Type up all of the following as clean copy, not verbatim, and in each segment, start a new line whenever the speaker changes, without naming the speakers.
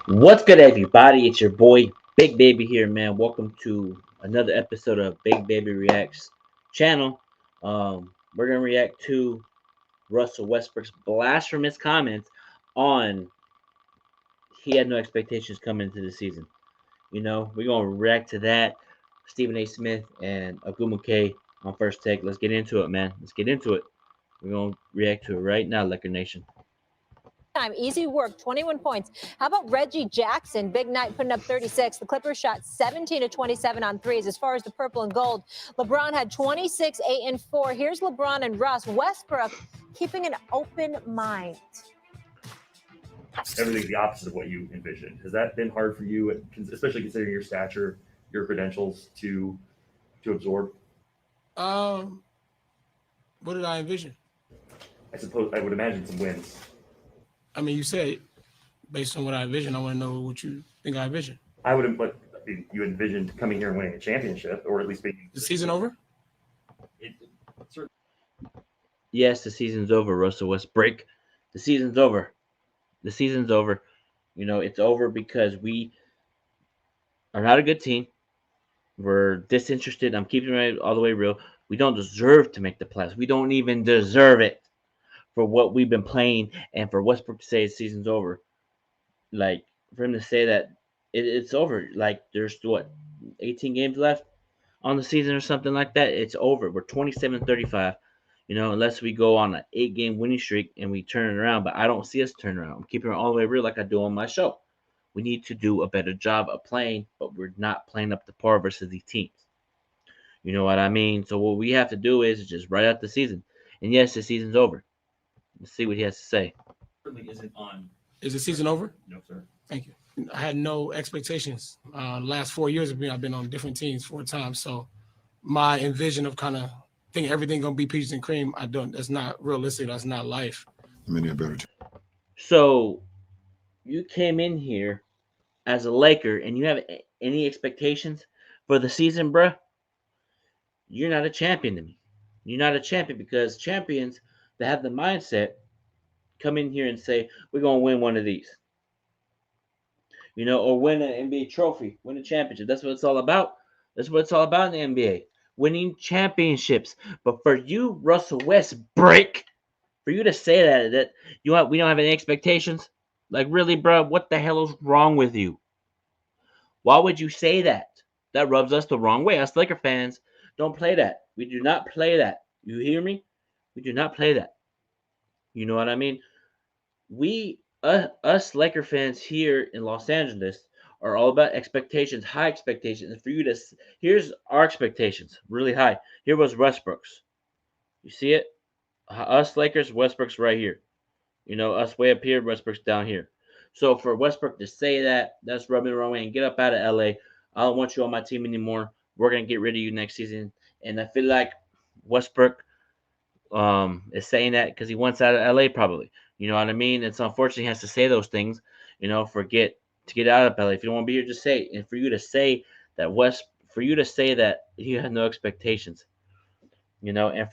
What's good, everybody? It's your boy Big Baby here, man. Welcome to another episode of Big Baby Reacts channel. We're gonna react to Russell Westbrook's blasphemous comments on he had no expectations coming into the season. We're gonna react to that. Stephen A. Smith and Aguma K on first take. Let's get into it, man. Let's get into it. We're gonna react to it right now, Liquor Nation.
Time. Easy work, 21 points. How about Reggie Jackson? Big night putting up 36. The Clippers shot 17 to 27 on threes. As far as the purple and gold, LeBron had 26, 8, and 4. Here's LeBron and Russ. Westbrook keeping an open mind.
Everything's the opposite of what you envisioned. Has that been hard for you, especially considering your stature, your credentials, to absorb?
What did I envision?
I would imagine some wins.
I mean, you said based on what I envision, I want to know what you think I envision.
You envisioned coming here and winning a championship, or at least being
the season over.
Yes, the season's over, Russell Westbrook. The season's over. The season's over. It's over because we are not a good team. We're disinterested. I'm keeping it all the way real. We don't deserve to make the playoffs. We don't even deserve it for what we've been playing, and for Westbrook to say the season's over. Like, for him to say that it's over. Like, there's 18 games left on the season or something like that. It's over. We're 27-35. Unless we go on an 8-game winning streak and we turn it around. But I don't see us turn around. I'm keeping it all the way real like I do on my show. We need to do a better job of playing, but we're not playing up to par versus these teams. You know what I mean? So what we have to do is just write out the season. And yes, the season's over. Let's see what he has to say.
Certainly isn't on.
Is the season over?
No, sir.
Thank you. I had no expectations. Last 4 years of me, I've been on different teams 4 times. So my envision of kind of thinking everything gonna be peaches and cream, I don't. That's not realistic. That's not life.
Many a better.
So you came in here as a Laker, and you have any expectations for the season, bruh? You're not a champion to me. You're not a champion, because champions that have the mindset come in here and say, we're going to win one of these. Or win an NBA trophy, win a championship. That's what it's all about. That's what it's all about in the NBA. Winning championships. But for you, Russell Westbrook, for you to say that we don't have any expectations, like, really, bro, what the hell is wrong with you? Why would you say that? That rubs us the wrong way. Us Laker fans don't play that. We do not play that. You hear me? We do not play that. You know what I mean? Us Laker fans here in Los Angeles are all about expectations, high expectations. And for you to, here's our expectations, really high. Here was Westbrook's. You see it? Us Lakers, Westbrook's right here. Us way up here, Westbrook's down here. So for Westbrook to say that, that's rubbing the wrong way. And get up out of LA. I don't want you on my team anymore. We're gonna get rid of you next season. And I feel like Westbrook is saying that because he wants out of LA, probably. You know what I mean? It's unfortunate he has to say those things. To get out of LA. If you don't want to be here, just say it. And for you to say that you have no expectations. And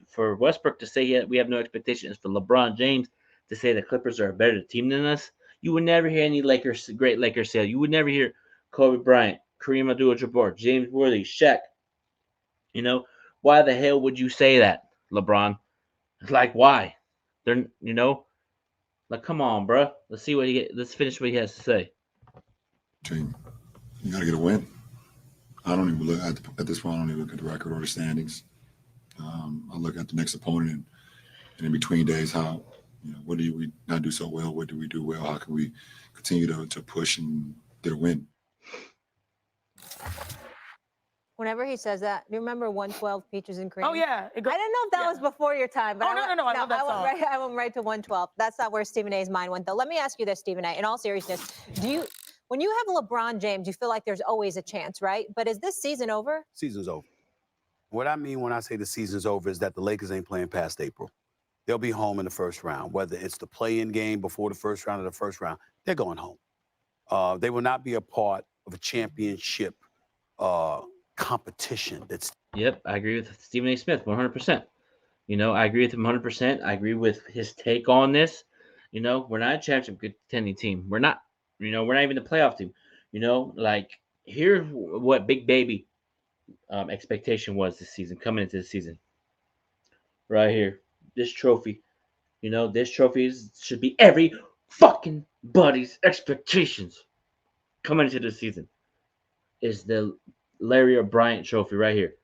for Westbrook to say we have no expectations, for LeBron James to say the Clippers are a better team than us, you would never hear any great Lakers say. You would never hear Kobe Bryant, Kareem Abdul-Jabbar, James Worthy, Shaq. Why the hell would you say that, LeBron? Like, why? Like, come on, bro. Let's finish what he has to say.
Team, you gotta get a win. I don't even look at this point. I don't even look at the record or the standings. I look at the next opponent, and in between days, how what do we not do so well? What do we do well? How can we continue to push and get a win?
Whenever he says that, do you remember 112 Peaches and Cream?
Oh, yeah.
I don't know if that was before your time, but
I love that song.
I went right to 112. That's not where Stephen A's mind went, though. Let me ask you this, Stephen A. In all seriousness, when you have LeBron James, you feel like there's always a chance, right? But is this season over?
Season's over. What I mean when I say the season's over is that the Lakers ain't playing past April. They'll be home in the first round. Whether it's the play-in game before the first round or the first round, they're going home. They will not be a part of a championship competition.
Yep, I agree with Stephen A. Smith 100%. I agree with him 100%. I agree with his take on this. You know, we're not a championship contending team. We're not. You know, we're not even a playoff team. You know, like here's what Big Baby expectation was this season, coming into the season. Right here, this trophy. You know, this trophy should be every fucking buddy's expectations coming into the season. Is the Larry O'Brien trophy right here.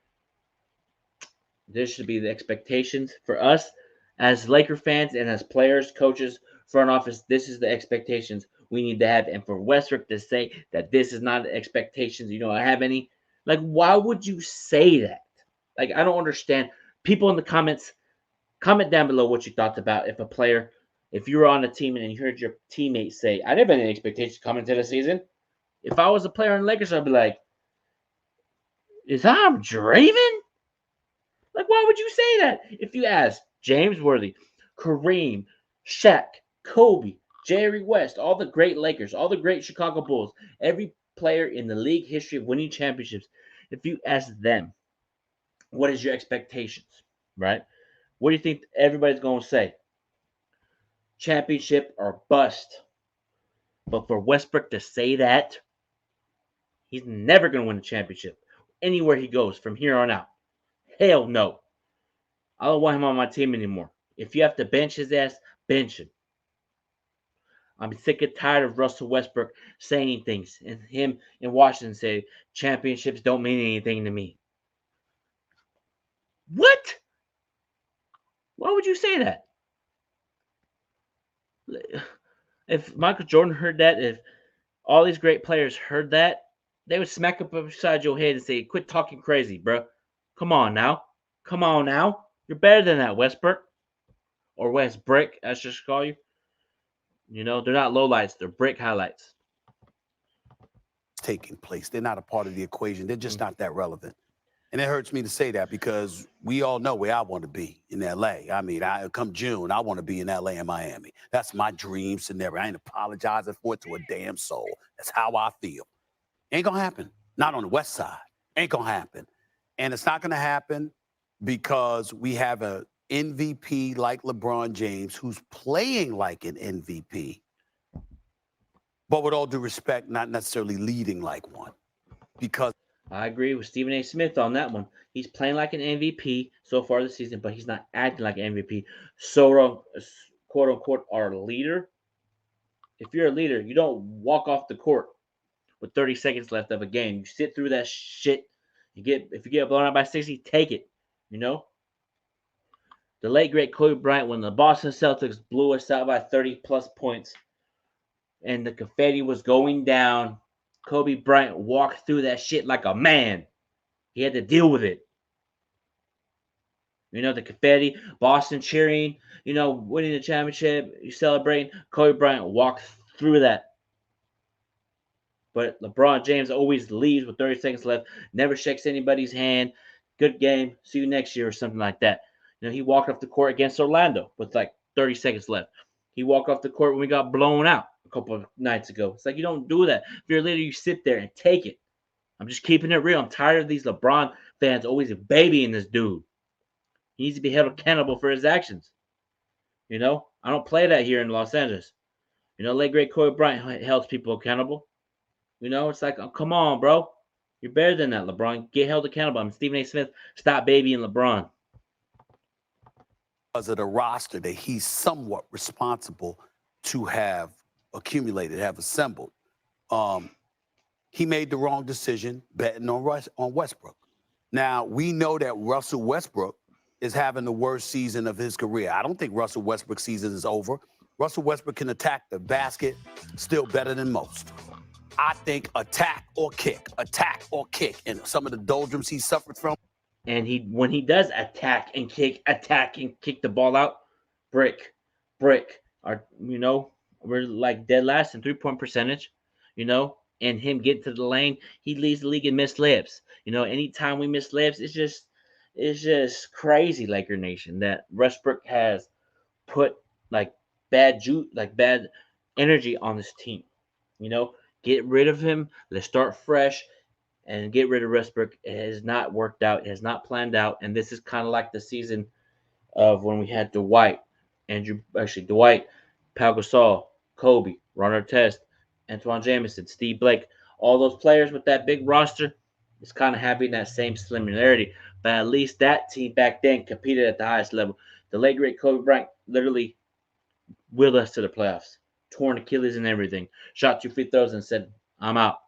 This should be the expectations for us as Laker fans and as players, coaches, front office. This is the expectations we need to have. And for Westbrook to say that this is not the expectations, you don't have any. Like, why would you say that? Like, I don't understand. People in the comments, comment down below what you thought about if a player, if you were on a team and you heard your teammates say, I didn't have any expectations coming into the season. If I was a player in the Lakers, I'd be like, is I'm Draven? Like, why would you say that? If you ask James Worthy, Kareem, Shaq, Kobe, Jerry West, all the great Lakers, all the great Chicago Bulls, every player in the league history of winning championships, if you ask them, what is your expectations, right? What do you think everybody's going to say? Championship or bust. But for Westbrook to say that, he's never going to win a championship anywhere he goes from here on out. Hell no. I don't want him on my team anymore. If you have to bench his ass, bench him. I'm sick and tired of Russell Westbrook saying things and him in Washington say championships don't mean anything to me. What? Why would you say that? If Michael Jordan heard that, if all these great players heard that, they would smack up beside your head and say, quit talking crazy, bro. Come on now. Come on now. You're better than that, Westbrook. Or West Brick, I should call you. You know, they're not lowlights, they're brick highlights.
Taking place. They're not a part of the equation. They're just not that relevant. And it hurts me to say that because we all know where I want to be in LA. I mean, come June, I want to be in LA and Miami. That's my dream scenario. I ain't apologizing for it to a damn soul. That's how I feel. Ain't gonna happen. Not on the West Side. Ain't gonna happen. And it's not gonna happen because we have a MVP like LeBron James who's playing like an MVP, but with all due respect, not necessarily leading like one. Because
I agree with Stephen A. Smith on that one. He's playing like an MVP so far this season, but he's not acting like an MVP. So, quote unquote, our leader. If you're a leader, you don't walk off the court with 30 seconds left of a game. You sit through that shit. If you get blown out by 60, take it. You know. The late great Kobe Bryant, when the Boston Celtics blew us out by 30 plus points, and the confetti was going down, Kobe Bryant walked through that shit like a man. He had to deal with it. You know, the confetti, Boston cheering, you know, winning the championship, you celebrating. Kobe Bryant walked through that. But LeBron James always leaves with 30 seconds left, never shakes anybody's hand. Good game. See you next year or something like that. You know, he walked off the court against Orlando with like 30 seconds left. He walked off the court when we got blown out a couple of nights ago. It's like you don't do that. If you're a leader, you sit there and take it. I'm just keeping it real. I'm tired of these LeBron fans always babying this dude. He needs to be held accountable for his actions. You know, I don't play that here in Los Angeles. You know, late great Kobe Bryant holds people accountable. You know, it's like, oh, come on, bro. You're better than that, LeBron. Get held accountable. I'm Stephen A. Smith. Stop babying LeBron.
Because of the roster that he's somewhat responsible to have accumulated, have assembled, he made the wrong decision betting on Westbrook. Now, we know that Russell Westbrook is having the worst season of his career. I don't think Russell Westbrook's season is over. Russell Westbrook can attack the basket still better than most. I think attack or kick, and some of the doldrums he suffered from.
And when he does attack and kick the ball out, brick. You know, we're like dead last in 3-point percentage, you know, and him getting to the lane, he leads the league in missed layups. You know, anytime we miss layups, it's just crazy, Laker Nation, that Westbrook has put like bad energy on this team. You know, get rid of him. Let's start fresh and get rid of Westbrook. It has not worked out. It has not planned out. And this is kind of like the season of when we had Dwight, Pau Gasol, Kobe, Ron Artest, Antoine Jamison, Steve Blake, all those players with that big roster, it's kind of having that same similarity. But at least that team back then competed at the highest level. The late great Kobe Bryant literally willed us to the playoffs, torn Achilles and everything, shot 2 free throws and said, "I'm out."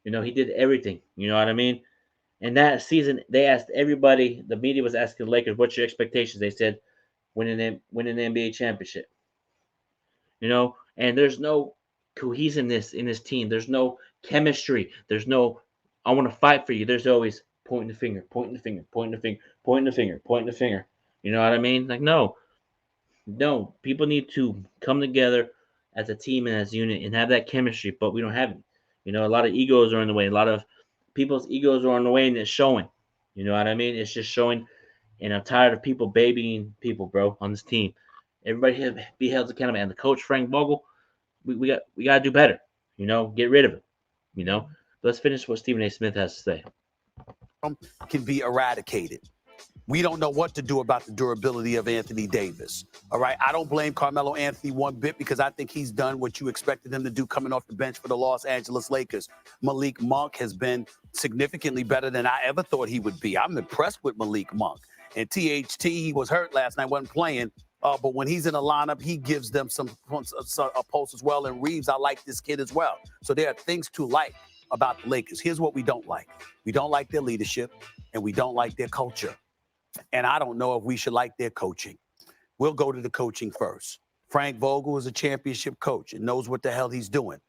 He did everything. You know what I mean? And that season, they asked everybody. The media was asking the Lakers, "What's your expectations?" They said, "Win an NBA championship." And there's no cohesiveness in this team. There's no chemistry. There's no, "I want to fight for you." There's always pointing the finger, pointing the finger, pointing the finger, pointing the finger, pointing the finger. You know what I mean? Like, no. People need to come together as a team and as a unit and have that chemistry, but we don't have it. A lot of egos are in the way. A lot of people's egos are in the way, and it's showing. You know what I mean? It's just showing, and I'm tired of people babying people, bro, on this team. Everybody be held accountable, and the coach Frank Vogel, we got to do better. Get rid of him. Let's finish what Stephen A. Smith has to say.
Can be eradicated. We don't know what to do about the durability of Anthony Davis. All right. I don't blame Carmelo Anthony one bit because I think he's done what you expected him to do coming off the bench for the Los Angeles Lakers. Malik Monk has been significantly better than I ever thought he would be. I'm impressed with Malik Monk. And THT, he was hurt last night, wasn't playing. But when he's in the lineup, he gives them some a pulse as well. And Reeves, I like this kid as well. So there are things to like about the Lakers. Here's what we don't like. We don't like their leadership, and we don't like their culture. And I don't know if we should like their coaching. We'll go to the coaching first. Frank Vogel is a championship coach and knows what the hell he's doing.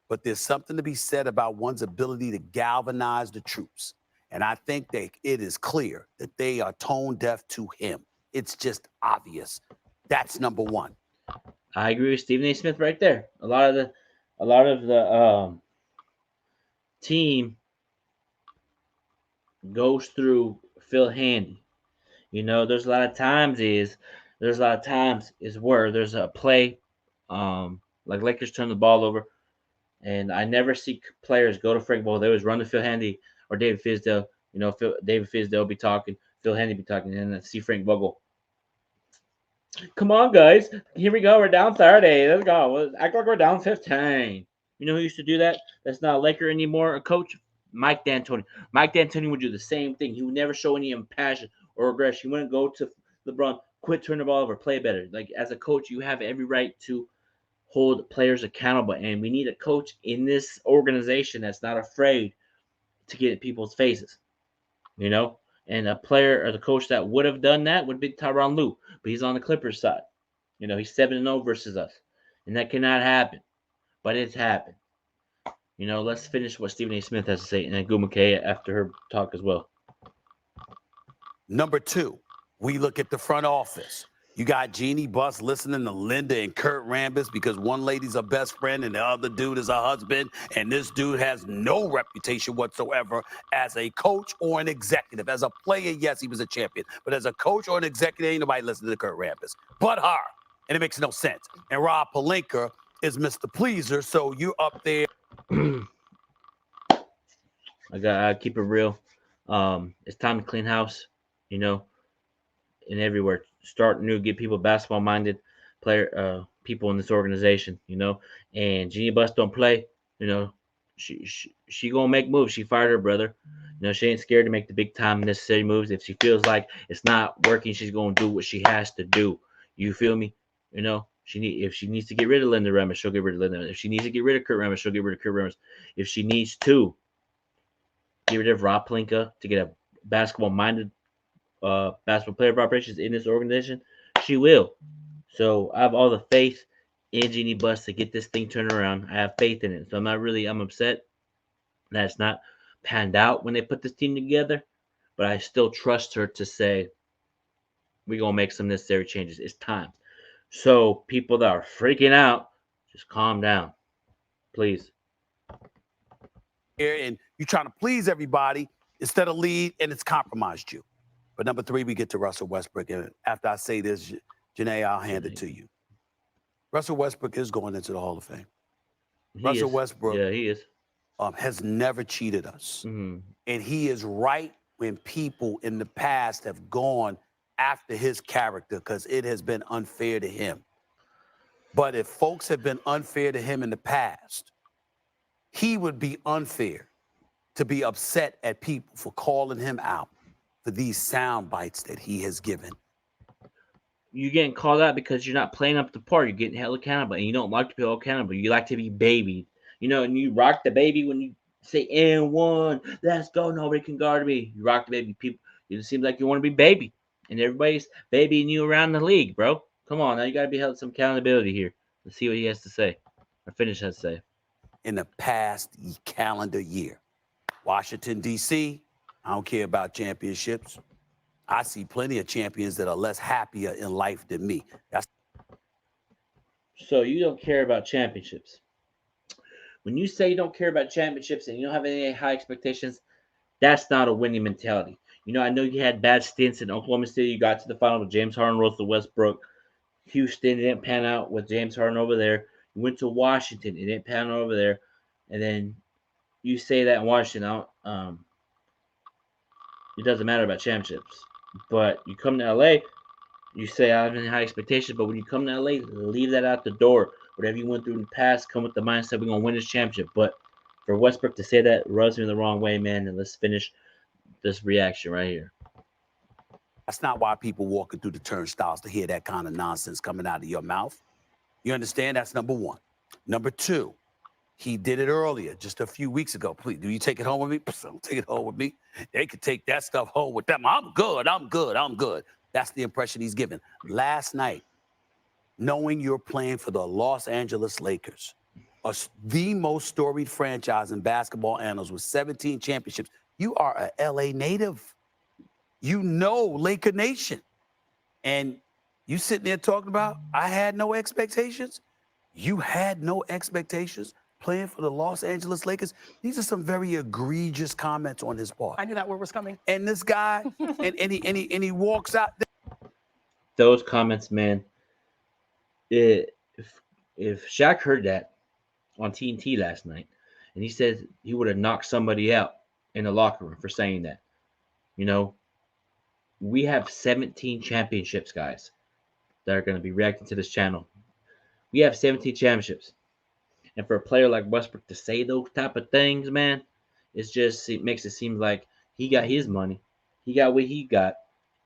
But there's something to be said about one's ability to galvanize the troops. And I think that it is clear that they are tone deaf to him. It's just obvious. That's number one.
I agree with Stephen A. Smith right there. A lot of the team goes through Phil Handy. There's a lot of times where there's a play, like Lakers turn the ball over, and I never see players go to Frank Vogel. They always run to Phil Handy or David Fizdale. David Fizdale be talking, Phil Handy be talking, and then see Frank Vogel. "Come on, guys, here we go. We're down 30. Let's go. Act like we're down 15. You know who used to do that? That's not a Laker anymore. A coach, Mike D'Antoni. Mike D'Antoni would do the same thing. He would never show any passion or aggression. He wouldn't go to LeBron, "Quit turning the ball over, play better." Like, as a coach, you have every right to hold players accountable, and we need a coach in this organization that's not afraid to get in people's faces. And a player or the coach that would have done that would be Tyronn Lue, but he's on the Clippers side. He's 7-0 versus us, and that cannot happen, but it's happened. Let's finish what Stephen A. Smith has to say, and then Gu McKay after her talk as well.
Number two, we look at the front office. You got Jeannie Buss listening to Linda and Kurt Rambis because one lady's a best friend and the other dude is a husband. And this dude has no reputation whatsoever as a coach or an executive. As a player, yes, he was a champion. But as a coach or an executive, ain't nobody listening to Kurt Rambis but her. And it makes no sense. And Rob Pelinka is Mr. Pleaser, so you're up there.
I gotta keep it real. It's time to clean house, and everywhere. Start new, get people basketball minded people in this organization, And Jeannie Buss don't play, she gonna make moves. She fired her brother. She ain't scared to make the big time necessary moves. If she feels like it's not working, she's gonna do what she has to do. You feel me? If she needs to get rid of Linda Ramos, she'll get rid of Linda. If she needs to get rid of Kurt Ramos, she'll get rid of Kurt Ramos. If she needs to get rid of Rob Pelinka to get a basketball minded basketball player of operations in this organization, she will. So I have all the faith in Jeannie Buss to get this thing turned around. I have faith in it. So I'm upset that it's not panned out when they put this team together, but I still trust her to say, we're going to make some necessary changes. It's time. So people that are freaking out, just calm down, please.
And you're trying to please everybody instead of lead, and it's compromised you. But number three, we get to Russell Westbrook. And after I say this, Janae, I'll hand it to you. Russell Westbrook is going into the Hall of Fame. Russell Westbrook,
yeah, he is.
Has never cheated us.
Mm-hmm.
And he is right when people in the past have gone after his character because it has been unfair to him. But if folks have been unfair to him in the past, he would be unfair to be upset at people for calling him out for these sound bites that he has given.
You're getting called out because you're not playing up the part. You're getting held accountable, and you don't like to be held accountable. You like to be babied, and you rock the baby when you say "N1, let's go, nobody can guard me." You rock the baby. People, it seems like you want to be baby, and everybody's babying you around the league, bro. Come on, now you got to be held some accountability here. Let's see what he has to say, or finish has to say.
In the past calendar year, Washington, D.C., I don't care about championships. I see plenty of champions that are less happier in life than me. That's
So you don't care about championships. When you say you don't care about championships and you don't have any high expectations, that's not a winning mentality. I know you had bad stints in Oklahoma City. You got to the final with James Harden, Russell Westbrook. Houston, it didn't pan out with James Harden over there. You went to Washington, it didn't pan out over there. And then you say that in Washington, it doesn't matter about championships. But you come to LA, you say I have any high expectations, but when you come to LA, leave that out the door. Whatever you went through in the past, come with the mindset we're gonna win this championship. But for Westbrook to say that rubs me the wrong way, man. And let's finish this reaction right here.
That's not why people walking through the turnstiles to hear that kind of nonsense coming out of your mouth. You understand? That's number one. Number two, he did it earlier, just a few weeks ago. Please, do you take it home with me? Don't take it home with me. They could take that stuff home with them. I'm good. I'm good. I'm good. That's the impression he's given. Last night, knowing you're playing for the Los Angeles Lakers, the most storied franchise in basketball annals with 17 championships, you are a LA native. You know Laker Nation. And you sitting there talking about, I had no expectations. You had no expectations playing for the Los Angeles Lakers. These are some very egregious comments on his part.
I knew that word was coming.
And this guy, and he walks out.
Those comments, man. If Shaq heard that on TNT last night, and he said he would have knocked somebody out in the locker room for saying that, we have 17 championships, guys, that are going to be reacting to this channel. We have 17 championships. And for a player like Westbrook to say those type of things, man, it makes it seem like he got his money. He got what he got.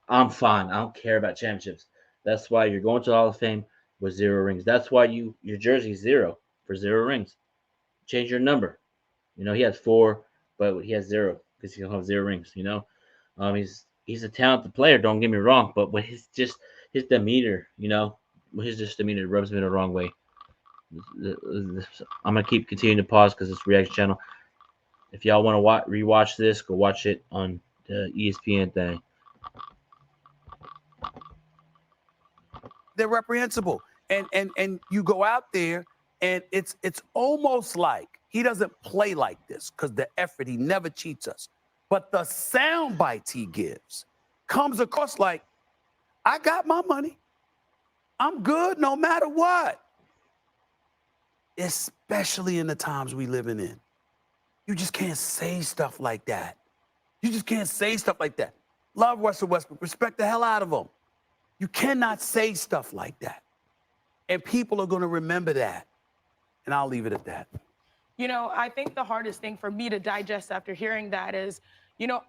I'm fine. I don't care about championships. That's why you're going to the Hall of Fame with 0 rings. That's why your jersey's 0 for 0 rings. Change your number. He has 4, but he has 0 because he'll have 0 rings. He's a talented player. Don't get me wrong, but with his demeanor, his demeanor rubs me the wrong way. I'm gonna keep continuing to pause because it's reaction channel. If y'all want to rewatch this, go watch it on the ESPN thing.
They're reprehensible, and you go out there, and it's almost like he doesn't play like this because the effort, he never cheats us, but the sound bites he gives comes across like, I got my money, I'm good no matter what. Especially in the times we living in. You just can't say stuff like that. You just can't say stuff like that. Love Russell Westbrook, respect the hell out of him. You cannot say stuff like that. And people are going to remember that. And I'll leave it at that.
I think the hardest thing for me to digest after hearing that is,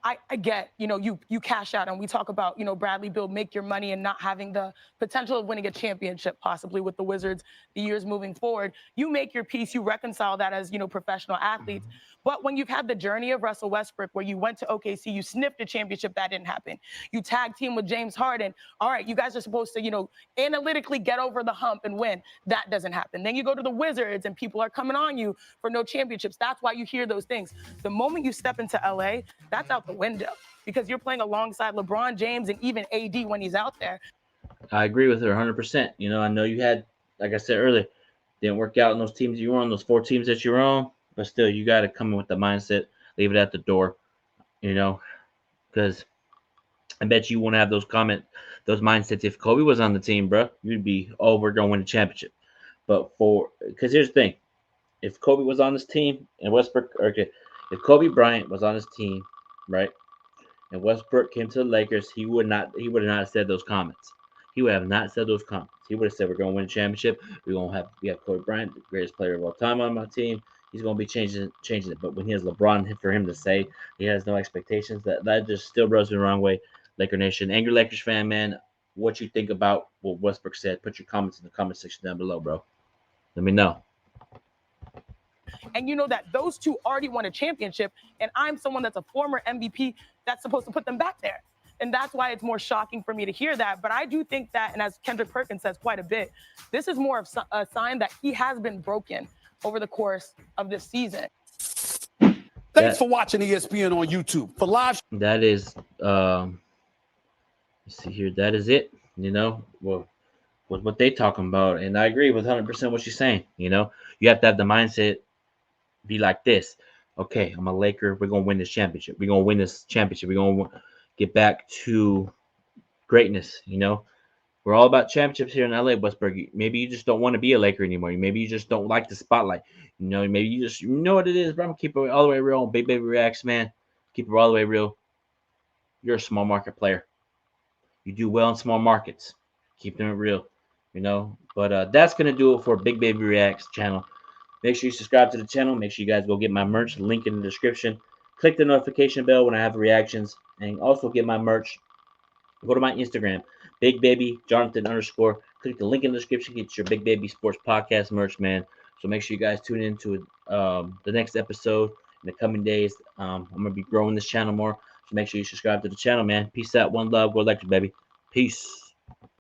I get, you cash out, and we talk about, Bradley Beal, make your money and not having the potential of winning a championship possibly with the Wizards the years moving forward. You make your peace, you reconcile that as, professional athletes. But when you've had the journey of Russell Westbrook, where you went to OKC, you sniffed a championship, that didn't happen. You tag team with James Harden. All right, you guys are supposed to, analytically get over the hump and win. That doesn't happen. Then you go to the Wizards and people are coming on you for no championships. That's why you hear those things. The moment you step into LA, that's out the window because you're playing alongside LeBron James and even AD when he's out there.
I agree with her 100%. I know you had, like I said earlier, didn't work out in those teams you were on, those 4 teams that you were on. But still, you got to come in with the mindset, leave it at the door, because I bet you won't have those mindsets if Kobe was on the team, bro. You'd be, we're going to win a championship. But because here's the thing, if Kobe was on this team and if Kobe Bryant was on his team, right, and Westbrook came to the Lakers, he would not have said those comments. he would have not said those comments. He would have said, "We're going to win a championship. We have Kobe Bryant, the greatest player of all time on my team. He's going to be changing it." But when he has LeBron for him to say he has no expectations, that just still rubs me the wrong way. Laker Nation, angry Lakers fan, man. What you think about what Westbrook said? Put your comments in the comment section down below, bro. Let me know.
And you know that those two already won a championship, and I'm someone that's a former MVP that's supposed to put them back there. And that's why it's more shocking for me to hear that. But I do think that, and as Kendrick Perkins says quite a bit, this is more of a sign that he has been broken over the course of this season.
Thanks for watching ESPN on YouTube. For live.
That is, let's see here. That is it. You know, well, with what they talking about, and I agree with 100% what she's saying. You know, you have to have the mindset be like this. Okay, I'm a Laker. We're gonna win this championship. We're gonna win this championship. We're gonna get back to greatness. You know, we're all about championships here in LA, Westbrook. Maybe you just don't want to be a Laker anymore. Maybe you just don't like the spotlight. You know, maybe you know what it is, bro. I'm keep it all the way real. Big Baby Reacts, man. Keep it all the way real. You're a small market player. You do well in small markets. Keeping it real, you know. But that's gonna do it for Big Baby Reacts channel. Make sure you subscribe to the channel. Make sure you guys go get my merch. Link in the description. Click the notification bell when I have reactions, and also get my merch. Go to my Instagram, BigBaby Jonathan _. Click the link in the description. Get your Big Baby Sports Podcast merch, man. So make sure you guys tune in to the next episode in the coming days. I'm gonna be growing this channel more. So make sure you subscribe to the channel, man. Peace out, one love, go Lakers, baby. Peace.